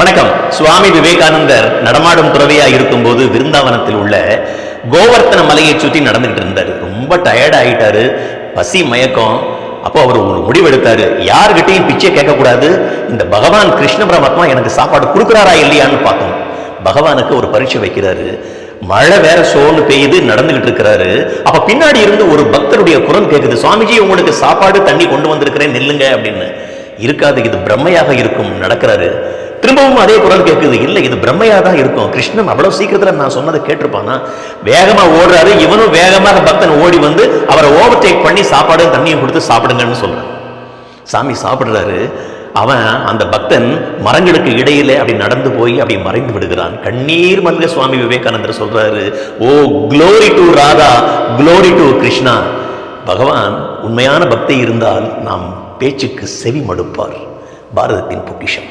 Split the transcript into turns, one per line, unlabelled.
வணக்கம். சுவாமி விவேகானந்தர் நடமாடும் துறவியா இருக்கும்போது விருந்தாவனத்தில் உள்ள கோவர்த்தன மலையை சுற்றி நடந்துகிட்டு இருந்தாரு. ரொம்ப டயர்ட் ஆயிட்டாரு, பசி மயக்கம். அப்போ அவர் ஒரு முடிவெடுத்தாரு, யாருகிட்டையும் பிச்சை கேட்கக்கூடாது, இந்த பகவான் கிருஷ்ண பரமாத்மா எனக்கு சாப்பாடு கொடுக்குறாரா இல்லையான்னு பார்க்கணும். பகவானுக்கு ஒரு பரீட்சை வைக்கிறாரு. மழை வேற சோன்னு பெய்யுது, நடந்துகிட்டு இருக்கிறாரு. அப்ப பின்னாடி இருந்து ஒரு பக்தருடைய குரல் கேட்குது, சுவாமிஜி உங்களுக்கு சாப்பாடு தண்ணி கொண்டு வந்திருக்கிறேன், நில்லுங்க அப்படின்னு. இருக்காது, இது பிரம்மையாக இருக்கும். நடக்கிறாரு. திரும்பவும் அதே குரல் கேட்குது, இல்லை இது பிரம்மையா தான் இருக்கும், கிருஷ்ணன் அவ்வளவு சீக்கிரத்துல நான் சொன்னதை கேட்டிருப்பானா. வேகமா ஓடுறாரு. இவனும் வேகமாக பக்தன் ஓடி வந்து அவரை ஓவர்டேக் பண்ணி சாப்பாடு தண்ணியும் கொடுத்து சாப்பிடுங்கன்னு சொல்றான். சாமி சாப்பிடுறாரு. அவன் அந்த பக்தன் மரங்களுக்கு இடையில அப்படி நடந்து போய் அப்படி மறைந்து விடுகிறான். கண்ணீர் மல்க சுவாமி விவேகானந்தர் சொல்றாரு, ஓ glory to Radha, glory to Krishna. பகவான் உண்மையான பக்தி இருந்தால் நாம் பேச்சுக்கு செவி மடுப்பார். பாரதத்தின் பொக்கிஷம்.